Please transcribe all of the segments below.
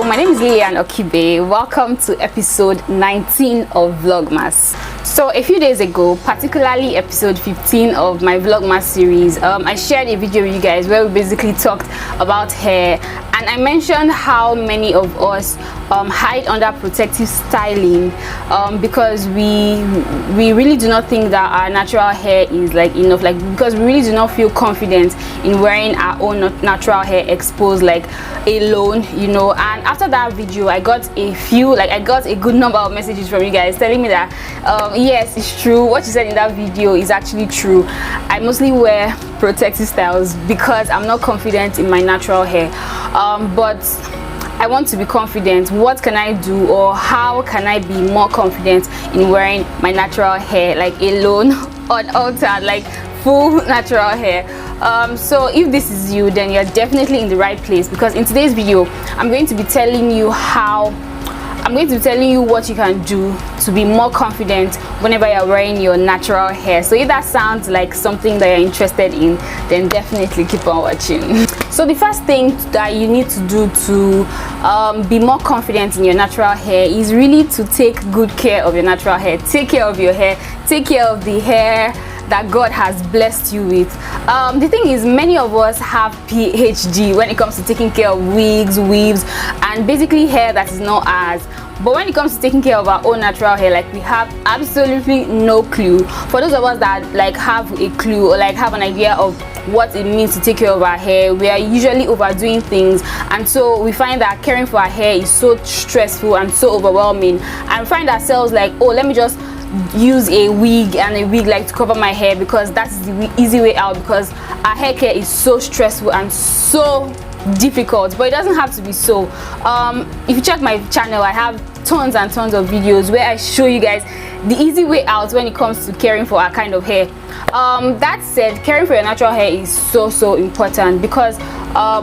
my name is Lilian Okibe. Welcome to episode 19 of Vlogmas. So a few days ago, particularly episode 15 of my Vlogmas series, I shared a video with you guys where we basically talked about hair, and I mentioned how many of us hide under protective styling because we really do not think that our natural hair is enough, because we really do not feel confident in wearing our own natural hair exposed alone, and after that video I got a good number of messages from you guys telling me that yes, it's true, what you said in that video is actually true. I mostly wear protective styles because I'm not confident in my natural hair, but I want to be confident. What can I do, or how can I be more confident in wearing my natural hair alone, unaltered, full natural hair? So if this is you, then you're definitely in the right place, because in today's video I'm going to be telling you what you can do to be more confident whenever you're wearing your natural hair. So if that sounds like something that you're interested in, then definitely keep on watching. So the first thing that you need to do to be more confident in your natural hair is really to take good care of your natural hair. Take care of your hair, take care of the hair that God has blessed you with. The thing is, many of us have PhD when it comes to taking care of wigs, weaves, and basically hair that is not ours. But when it comes to taking care of our own natural hair, we have absolutely no clue. For those of us that have a clue or have an idea of what it means to take care of our hair, we are usually overdoing things, and so we find that caring for our hair is so stressful and so overwhelming, and we find ourselves oh, let me just use a wig to cover my hair, because that's the easy way out, because our hair care is so stressful and so difficult. But it doesn't have to be so. If you check my channel, I have tons and tons of videos where I show you guys the easy way out when it comes to caring for our kind of hair. That said, caring for your natural hair is so important, because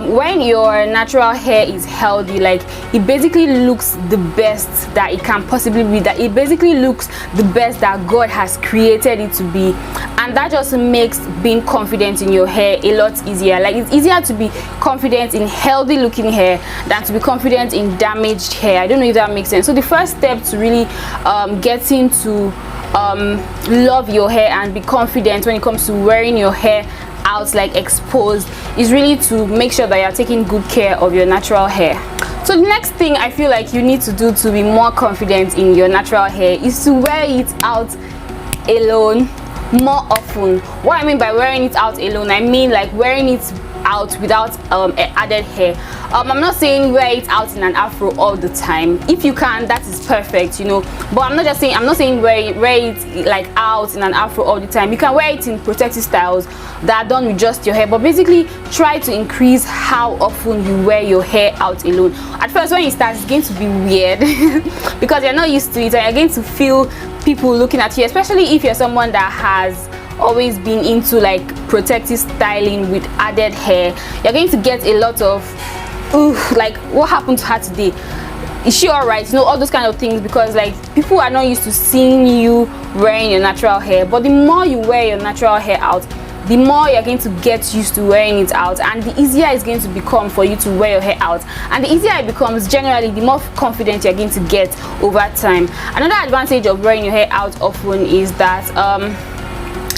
when your natural hair is healthy, it basically looks the best that it can possibly be, that it basically looks the best that God has created it to be, and that just makes being confident in your hair a lot easier. It's easier to be confident in healthy looking hair than to be confident in damaged hair. I don't know if that makes sense. So the first step to really getting to love your hair and be confident when it comes to wearing your hair out exposed is really to make sure that you're taking good care of your natural hair. So the next thing I feel you need to do to be more confident in your natural hair is to wear it out alone more often. What I mean by wearing it out alone, I mean wearing it out without added hair. I'm not saying wear it out in an afro all the time. If you can, that is perfect, but I'm not saying wear it out in an afro all the time. You can wear it in protective styles that are done with just your hair, but basically try to increase how often you wear your hair out alone. At first, when you start, it's going to be weird because you're not used to it, and you're going to feel people looking at you, especially if you're someone that has always been into protective styling with added hair. You're going to get a lot of what happened to her today, is she all right, all those kind of things, because people are not used to seeing you wearing your natural hair. But the more you wear your natural hair out, the more you're going to get used to wearing it out, and the easier it's going to become for you to wear your hair out, and the easier it becomes generally, the more confident you're going to get over time. Another advantage of wearing your hair out often is that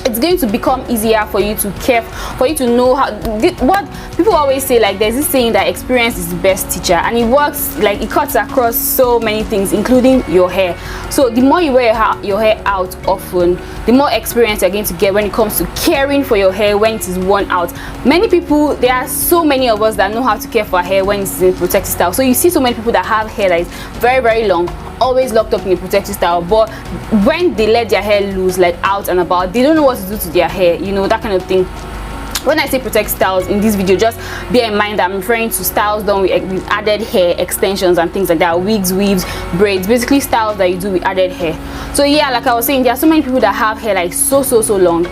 it's going to become easier for you to care, for you to know what people always say. There's this saying that experience is the best teacher, and it works. It cuts across so many things, including your hair. So the more you wear your hair out often, the more experience you're going to get when it comes to caring for your hair when it is worn out. There are so many of us that know how to care for our hair when it's in protective style. So you see so many people that have hair that is very long, always locked up in a protective style, but when they let their hair loose out and about, they don't know what to do to their hair, that kind of thing. When I say protect styles in this video, just bear in mind that I'm referring to styles done with added hair extensions and things like that, wigs, weaves, braids, basically styles that you do with added hair. So yeah, like I was saying, there are so many people that have hair so long,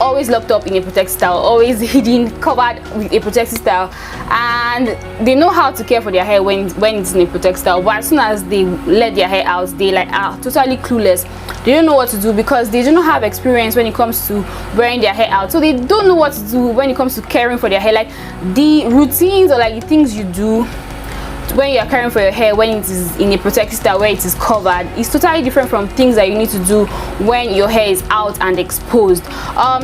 always locked up in a protective style, always hidden, covered with a protective style, and they know how to care for their hair when it's in a protective style, but as soon as they let their hair out, they are totally clueless. They don't know what to do because they do not have experience when it comes to wearing their hair out, so they don't know what to do when it comes to caring for their hair. The routines or the things you do when you are caring for your hair when it is in a protective style where it is covered is totally different from things that you need to do when your hair is out and exposed.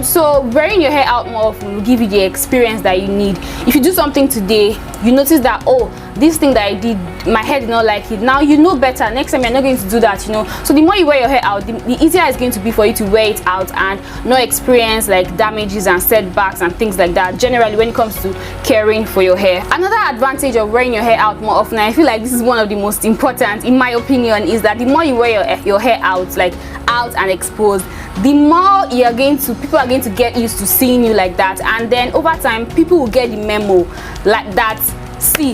So wearing your hair out more often will give you the experience that you need. If you do something today, you notice that, oh, this thing that I did, my hair did not like it. Now you know better. Next time you're not going to do that, you know. So the more you wear your hair out, the easier it's going to be for you to wear it out and not experience like damages and setbacks and things like that, generally when it comes to caring for your hair. Another advantage of wearing your hair out more often, I feel like this is one of the most important in my opinion, is that the more you wear your hair out, like out and exposed, the more people are going to get used to seeing you like that, and then over time people will get the memo like that. See,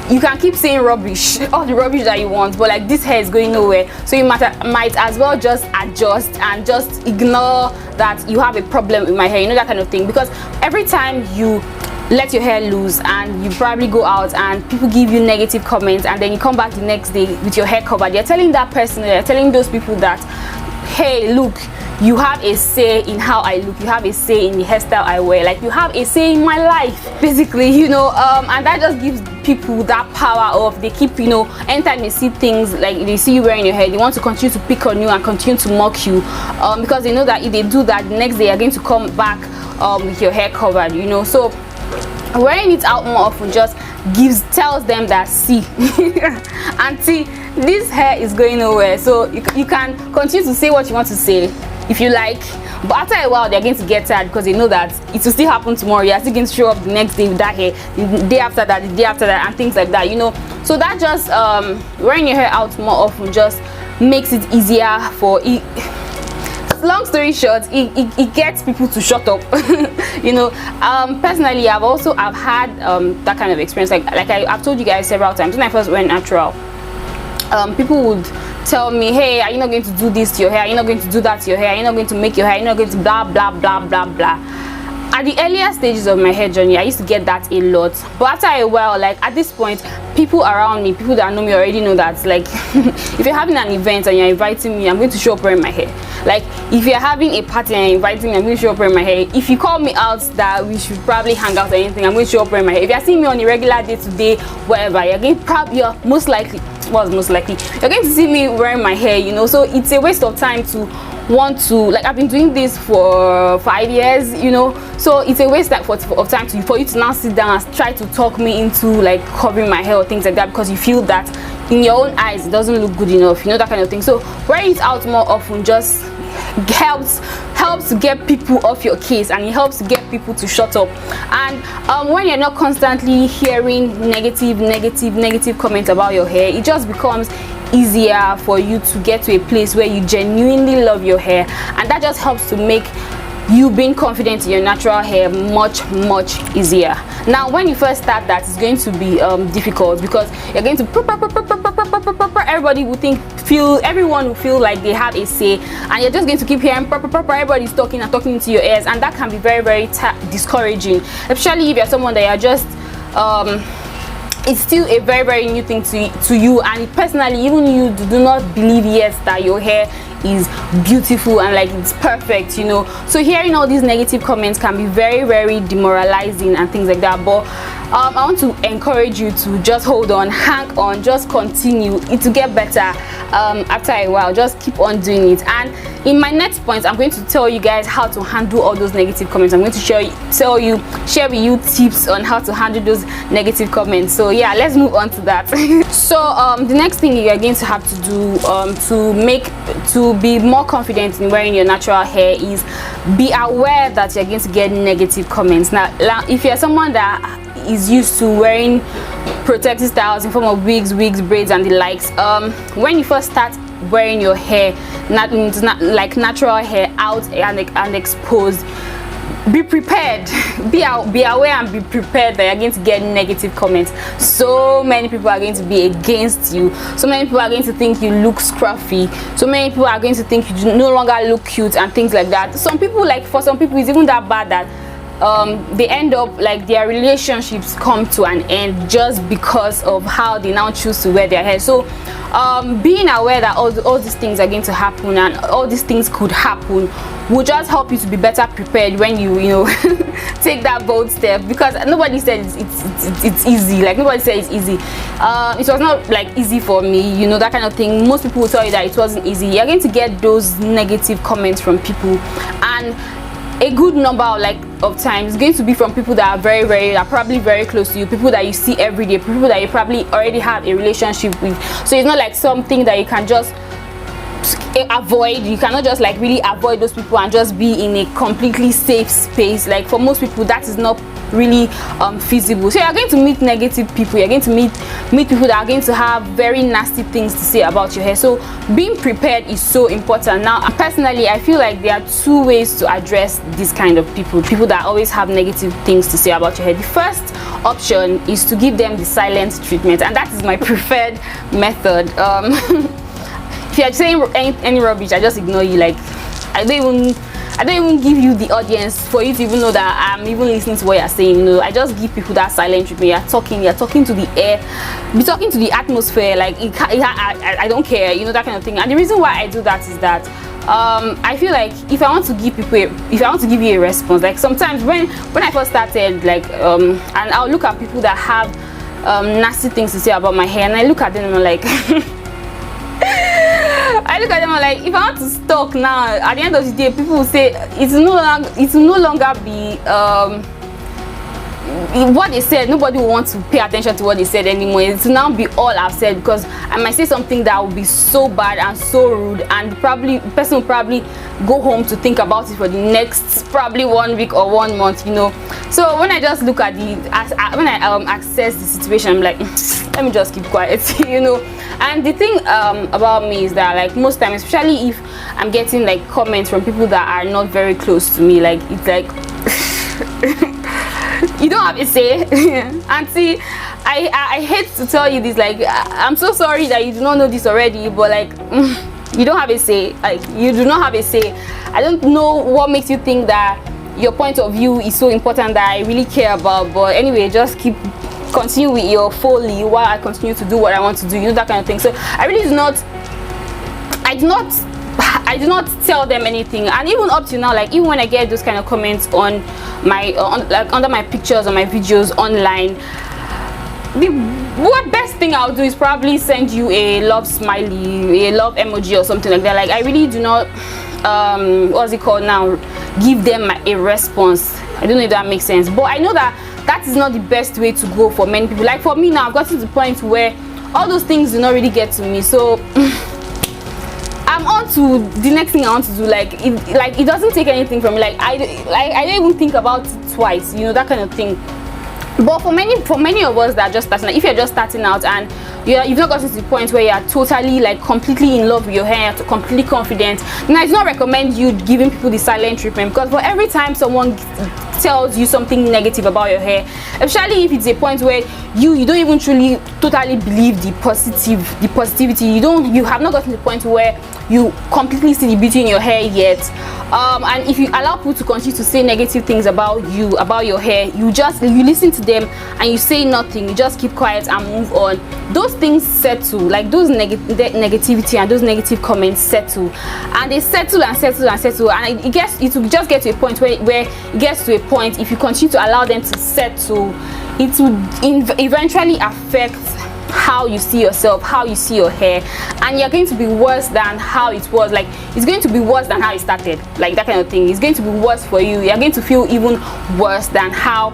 you can keep saying rubbish, all the rubbish that you want, but like this hair is going nowhere, so you might as well just adjust and just ignore that you have a problem with my hair, you know, that kind of thing. Because every time you let your hair loose and you probably go out and people give you negative comments, and then you come back the next day with your hair covered, you're telling that person, you're telling those people that, hey, look, you have a say in how I look, you have a say in the hairstyle I wear, like you have a say in my life, basically, you know. And that just gives people that power of, they keep, you know, anytime they see things like they see you wearing your hair, they want to continue to pick on you and continue to mock you, because they know that if they do that, the next day you're going to come back with your hair covered, you know. So wearing it out more often just tells them that, see, auntie, this hair is going nowhere. So you can continue to say what you want to say if you like, but after a while they're going to get tired because they know that it will still happen tomorrow. You're still going to show up the next day with that hair, the day after that, the day after that, and things like that, you know. So that just wearing your hair out more often just makes it easier for it. Long story short, it gets people to shut up. You know, personally I've had that kind of experience, like I've told you guys several times. When I first went natural, people would tell me, hey, are you not going to do this to your hair, are you not going to do that to your hair, are you not going to make your hair, are you not going to blah blah blah blah blah. At the earlier stages of my hair journey, I used to get that a lot, but after a while, like at this point, people around me, people that know me already know that, like, if you're having an event and you're inviting me, I'm going to show up wearing my hair. Like, if you're having a party and you're inviting me, I'm going to show up wearing my hair. If you call me out that we should probably hang out or anything, I'm going to show up wearing my hair. If you're seeing me on a regular day to day, whatever, you're most likely, you're going to see me wearing my hair, you know. So it's a waste of time to want to, like, I've been doing this for 5 years, you know, so it's a waste of time for you to now sit down and try to talk me into like covering my hair or things like that, because you feel that in your own eyes it doesn't look good enough, you know, that kind of thing. So wearing it out more often just helps to get people off your case, and it helps to get people to shut up. And when you're not constantly hearing negative comments about your hair, it just becomes easier for you to get to a place where you genuinely love your hair, and that just helps to make you being confident in your natural hair much easier. Now when you first start that, it's going to be difficult, because you're going to everyone will feel like they have a say, and you're just going to keep hearing everybody's talking and talking into your ears, and that can be very discouraging, especially if you're someone that you're just it's still a very new thing to you, and personally even you do not believe yet that your hair is beautiful and like it's perfect, you know. So hearing all these negative comments can be very demoralizing and things like that. But I want to encourage you to just hold on, hang on, just continue. It will get better after a while. Just keep on doing it. And in my next point, I'm going to tell you guys how to handle all those negative comments. I'm going to share with you tips on how to handle those negative comments. So yeah, let's move on to that. So the next thing you are going to have to do to be more confident in wearing your natural hair is be aware that you're going to get negative comments. Now if you're someone that is used to wearing protective styles in form of wigs, braids and the likes, when you first start wearing your hair, like natural hair out and exposed, be prepared, be aware and be prepared that you're going to get negative comments. So many people are going to be against you, so many people are going to think you look scruffy, so many people are going to think you no longer look cute and things like that. For some people it's even that bad that they end up like their relationships come to an end just because of how they now choose to wear their hair. So being aware that all these things are going to happen and all these things could happen will just help you to be better prepared when you know take that bold step, because nobody said it's easy. Like nobody said it's easy. It was not like easy for me, you know, that kind of thing. Most people will tell you that it wasn't easy. You're going to get those negative comments from people, and a good number of times it's going to be from people that are probably very close to you, people that you see every day, people that you probably already have a relationship with. So it's not like something that you can just avoid. You cannot just like really avoid those people and just be in a completely safe space. Like for most people that is not really feasible. So you're going to meet negative people, you're going to meet people that are going to have very nasty things to say about your hair. So being prepared is so important. Now personally, I feel like there are two ways to address this kind of people that always have negative things to say about your hair. The first option is to give them the silent treatment, and that is my preferred method. If you're saying any rubbish, I just ignore you. Like I don't even give you the audience for you to even know that I'm even listening to what you're saying. You know, I just give people that silent treatment. You're talking to the air, be talking to the atmosphere. Like I don't care, you know, that kind of thing. And the reason why I do that is that I feel like if I want to give you a response, like sometimes when I first started, like and I'll look at people that have nasty things to say about my hair, and I look at them and I'm like if I want to stalk now, at the end of the day, people will say it will no longer be what they said. Nobody will want to pay attention to what they said anymore. It will now be all I've said, because I might say something that will be so bad and so rude, and the person will probably go home to think about it for the next probably 1 week or 1 month, you know. So when I just look at when I assess the situation, I'm like, let me just keep quiet, you know. And the thing about me is that, like, most times, especially if I'm getting like comments from people that are not very close to me, like it's like you don't have a say. And see, I hate to tell you this, like I'm so sorry that you do not know this already, but like you don't have a say. Like you do not have a say. I don't know what makes you think that your point of view is so important that I really care about, but anyway, just continue with your folly while I continue to do what I want to do, you know, that kind of thing. So I really do not tell them anything. And even up to now, like even when I get those kind of comments on my like under my pictures or my videos online, the best thing I'll do is probably send you a love smiley, a love emoji or something like that. Like I really do not what's it called now, give them a response. I don't know if that makes sense, but I know that is not the best way to go for many people. Like for me now, I've gotten to the point where all those things do not really get to me, so I'm on to the next thing I want to do. Like it doesn't take anything from me. Like I don't even think about it twice, you know, that kind of thing. But for many of us that are just starting, like if you're just starting out and you've not gotten to the point where you're totally like completely in love with your hair, you're completely confident, then I do not recommend you giving people the silent treatment, because for every time someone tells you something negative about your hair, especially if it's a point where you don't even truly totally believe the positivity, you have not gotten to the point where you completely see the beauty in your hair yet, and if you allow people to continue to say negative things about you, about your hair, you listen to them and you say nothing, you just keep quiet and move on. Those things settle, like those negativity and those negative comments settle, and they settle and settle and settle, and it will just get to a point where it gets to a point, if you continue to allow them to settle, it will eventually affect how you see yourself, how you see your hair, and you're going to be worse than how it was. Like it's going to be worse than how it started, like that kind of thing. It's going to be worse for you. You're going to feel even worse than how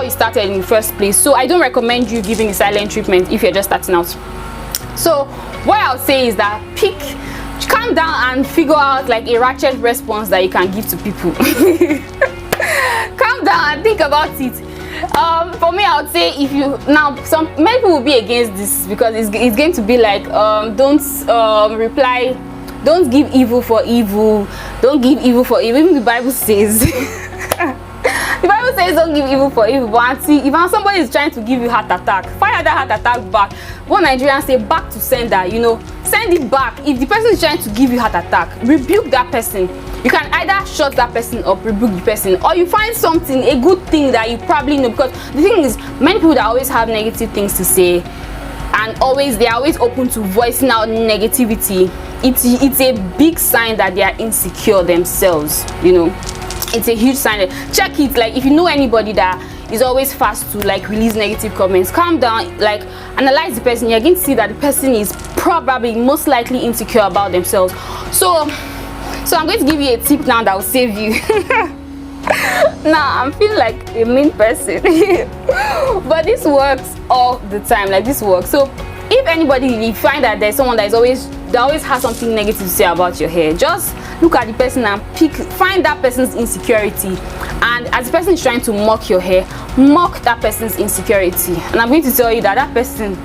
it started in the first place. So I don't recommend you giving a silent treatment if you're just starting out. So what I'll say is that calm down and figure out like a ratchet response that you can give to people. Calm down and think about it. For me, I would say, if you many people will be against this, because it's going to be like don't reply, don't give evil for evil, don't give evil for evil. Even the Bible says the Bible says don't give evil for evil. But see, if somebody is trying to give you heart attack, fire that heart attack back. What Nigerians say, back to sender, you know, send it back. If the person is trying to give you heart attack, rebuke that person. You can either shut that person up, rebuke the person, or you find something, a good thing that you probably know. Because the thing is, many people that always have negative things to say, and they're always open to voicing out negativity, it's a big sign that they are insecure themselves. You know, it's a huge sign. Check it. Like, if you know anybody that is always fast to like release negative comments, calm down, like analyze the person. You're going to see that the person is probably most likely insecure about themselves. So I'm going to give you a tip now that will save you. Now I'm feeling like a mean person, but this works all the time. Like, this works. So if anybody, you find that there's someone that always has something negative to say about your hair, just look at the person and find that person's insecurity, and as the person is trying to mock your hair, mock that person's insecurity. And I'm going to tell you that that person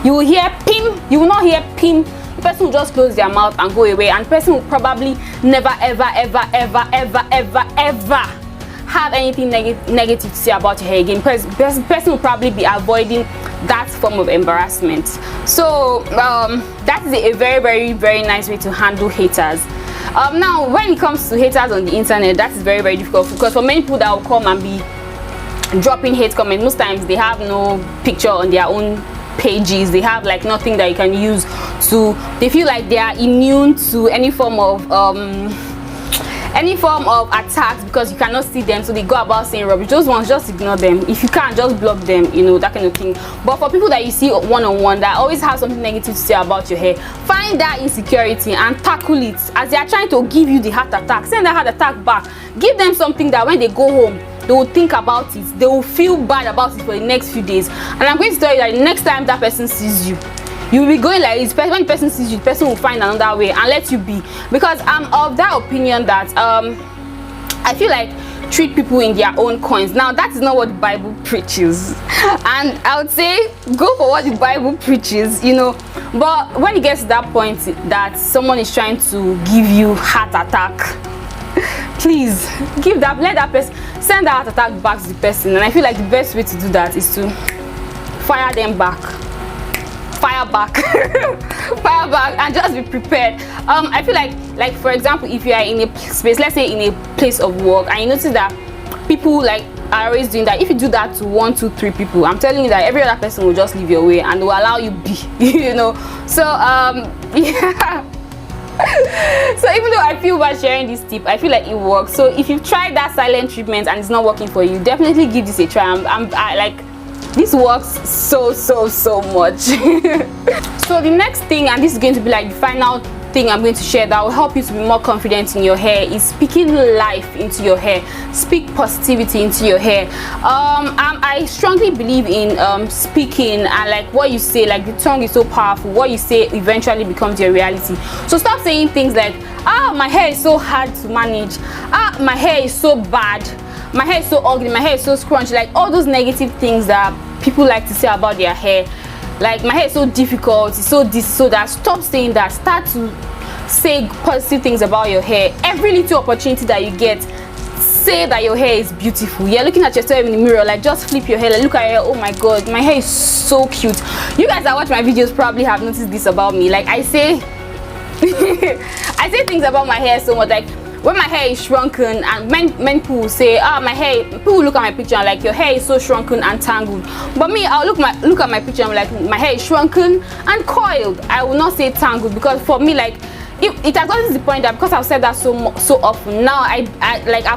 you will hear pim, you will not hear pim. The person will just close their mouth and go away, and the person will probably never ever have anything negative to say about your hair again. The person will probably be avoiding that form of embarrassment. So that is a very nice way to handle haters. Now when it comes to haters on the internet, that is very difficult, because for many people that will come and be dropping hate comments, most times they have no picture on their own pages. They have like nothing that you can use to, they feel like they are immune to any form of attacks, because you cannot see them, so they go about saying rubbish. Those ones, just ignore them. If you can't, just block them, you know, that kind of thing. But for people that you see one-on-one that always have something negative to say about your hair, find that insecurity and tackle it. As they are trying to give you the heart attack, send that heart attack back. Give them something that when they go home, they will think about it, they will feel bad about it for the next few days. And I'm going to tell you that the next time that person sees you, you will be going like this. When the person sees you, the person will find another way and let you be. Because I'm of that opinion that I feel like treat people in their own coins. Now that is not what the Bible preaches, and I would say go for what the Bible preaches, you know. But when it gets to that point that someone is trying to give you heart attack, please let that person, send that heart attack back to the person. And I feel like the best way to do that is to fire them back. Fire back. Fire back, and just be prepared. I feel like for example, if you are in a space, let's say in a place of work, and you notice that people like are always doing that, if you do that to 1, 2, 3 people, I'm telling you that every other person will just leave your way and will allow you be, you know. So yeah. So even though I feel bad sharing this tip, I feel like it works. So if you've tried that silent treatment and it's not working for you, definitely give this a try. I like, this works so much. So the next thing, and this is going to be like the final thing I'm going to share that will help you to be more confident in your hair, is speaking life into your hair. Speak positivity into your hair. I strongly believe in speaking, and like what you say, like the tongue is so powerful. What you say eventually becomes your reality. So stop saying things like, my hair is so hard to manage, my hair is so bad, my hair is so ugly, my hair is so scrunchy, like all those negative things that people like to say about their hair. Like, my hair is so difficult, it's so this, so that. Stop saying that. Start to say positive things about your hair. Every little opportunity that you get, say that your hair is beautiful. You're looking at yourself in the mirror, like just flip your hair, like look at your hair. Oh my god, my hair is so cute. You guys that watch my videos probably have noticed this about me. Like, I say I say things about my hair so much. Like, when my hair is shrunken, and men people will say, my hair, people will look at my picture and like, your hair is so shrunken and tangled. But me, I'll look at my picture and I'm like, my hair is shrunken and coiled. I will not say tangled, because for me, like, it has gotten to the point that, because I've said that so often, now I've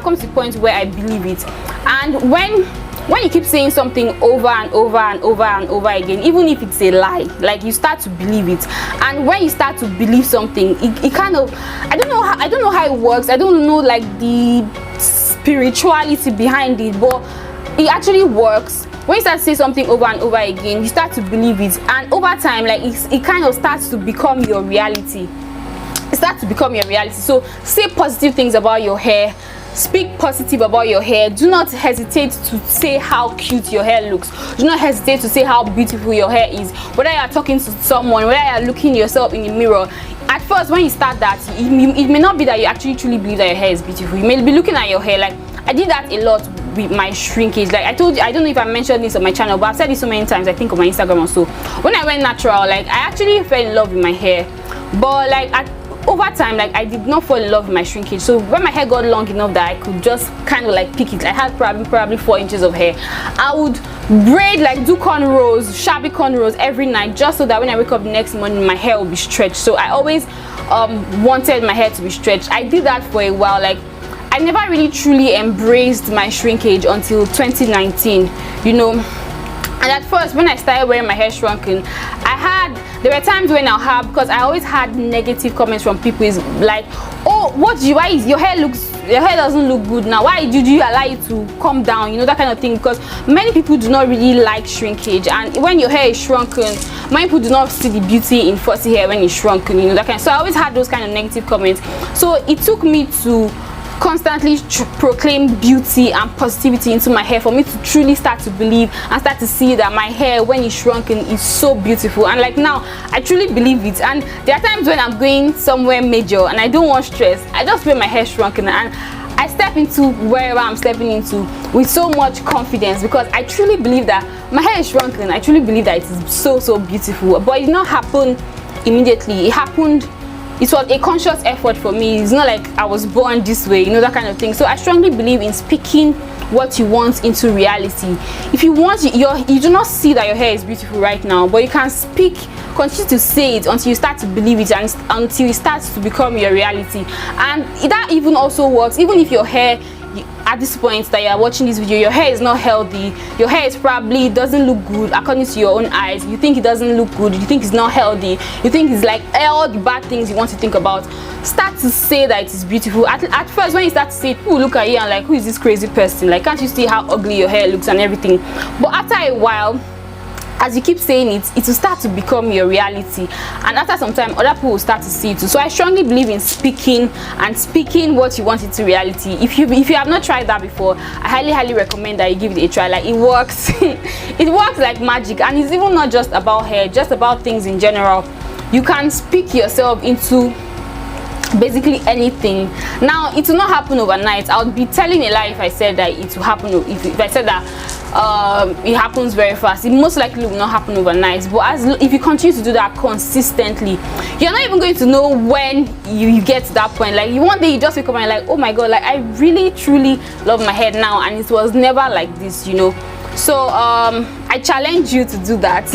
come to the point where I believe it. And when you keep saying something over and over again, even if it's a lie, like, you start to believe it. And when you start to believe something, it kind of, I don't know how it works. I don't know like the spirituality behind it, but it actually works. When you start to say something over and over again, you start to believe it, and over time, like, it kind of starts to become your reality. It starts to become your reality. So say positive things about your hair. Speak positive about your hair. Do not hesitate to say how cute your hair looks. Do not hesitate to say how beautiful your hair is. Whether you are talking to someone, whether you are looking yourself in the mirror, at first when you start that, it may not be that you actually truly believe that your hair is beautiful. You may be looking at your hair, like I did that a lot with my shrinkage. Like I told you, I don't know if I mentioned this on my channel, but I've said this so many times, I think on my Instagram also. When I went natural, like I actually fell in love with my hair, but like over time, like I did not fall in love with my shrinkage. So when my hair got long enough that I could just kind of like pick it, I had probably 4 inches of hair, I would braid, like do cornrows, shabby cornrows every night, just so that when I wake up the next morning my hair will be stretched. So I always wanted my hair to be stretched. I did that for a while. Like I never really truly embraced my shrinkage until 2019, you know. And at first, when I started wearing my hair shrunken, there were times when I'll have, because I always had negative comments from people, is like, oh, why is your hair doesn't look good now, why did you allow it to come down, you know, that kind of thing. Because many people do not really like shrinkage, and when your hair is shrunken, many people do not see the beauty in fussy hair when it's shrunken, you know, that kind of, so I always had those kind of negative comments. So it took me to constantly proclaim beauty and positivity into my hair for me to truly start to believe and start to see that my hair, when it's shrunken, is so beautiful. And like now, I truly believe it. And there are times when I'm going somewhere major and I don't want stress, I just wear my hair shrunken and I step into wherever I'm stepping into with so much confidence, because I truly believe that my hair is shrunken. I truly believe that it is so beautiful. But it did not happen immediately. It was a conscious effort for me. It's not like I was born this way, you know, that kind of thing. So I strongly believe in speaking what you want into reality. If you want, you do not see that your hair is beautiful right now, but you can continue to say it until you start to believe it, and until it starts to become your reality. And that even also works, even if your hair, at this point that you are watching this video, your hair is not healthy, your hair is probably doesn't look good according to your own eyes, you think it doesn't look good, you think it's not healthy, you think it's like all the bad things you want to think about, start to say that it is beautiful. At first, when you start to say it, people look at you and like, who is this crazy person, like, can't you see how ugly your hair looks and everything. But after a while, as you keep saying it, it will start to become your reality, and after some time other people will start to see it too. So I strongly believe in speaking what you want into reality. If you have not tried that before, I highly recommend that you give it a try. Like, it works. It works like magic. And it's even not just about hair, just about things in general. You can speak yourself into basically anything. Now, it will not happen overnight. I would be telling a lie if I said that it will happen, if I said that it happens very fast. It most likely will not happen overnight, but if you continue to do that consistently, you're not even going to know when you get to that point. Like, one day you just wake up and you're like, oh my god, like I really truly love my hair now, and it was never like this, you know. So I challenge you to do that.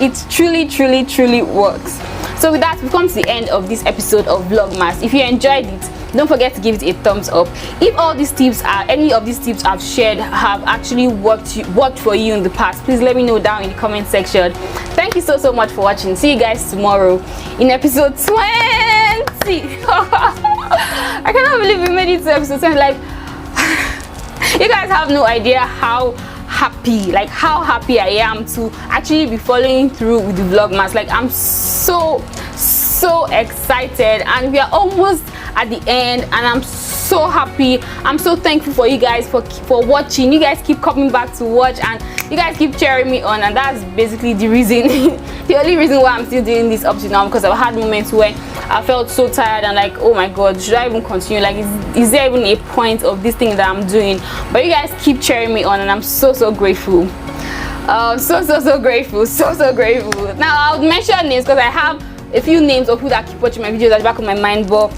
It truly works. So with that, we've come to the end of this episode of Vlogmas. If you enjoyed it, don't forget to give it a thumbs up. If any of these tips I've shared have actually worked for you in the past, please let me know down in the comment section. Thank you so much for watching. See you guys tomorrow in episode 20. I cannot believe we made it to episode 20. Like, you guys have no idea how happy I am to actually be following through with the Vlogmas. Like, I'm so excited, and we are almost at the end, and I'm so happy. I'm so thankful for you guys for watching. You guys keep coming back to watch, and you guys keep cheering me on, and that's basically the reason the only reason why I'm still doing this up to now, because I've had moments where I felt so tired and like, oh my god, should I even continue? Like, is there even a point of this thing that I'm doing? But you guys keep cheering me on, and I'm so grateful. So grateful. Now I'll mention names because I have a few names of people that keep watching my videos at the back of my mind, but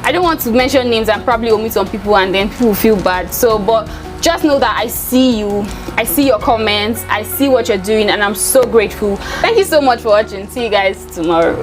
I don't want to mention names and probably omit some people, and then people will feel bad. So, but just know that I see you, I see your comments, I see what you're doing, and I'm so grateful. Thank you so much for watching. See you guys tomorrow.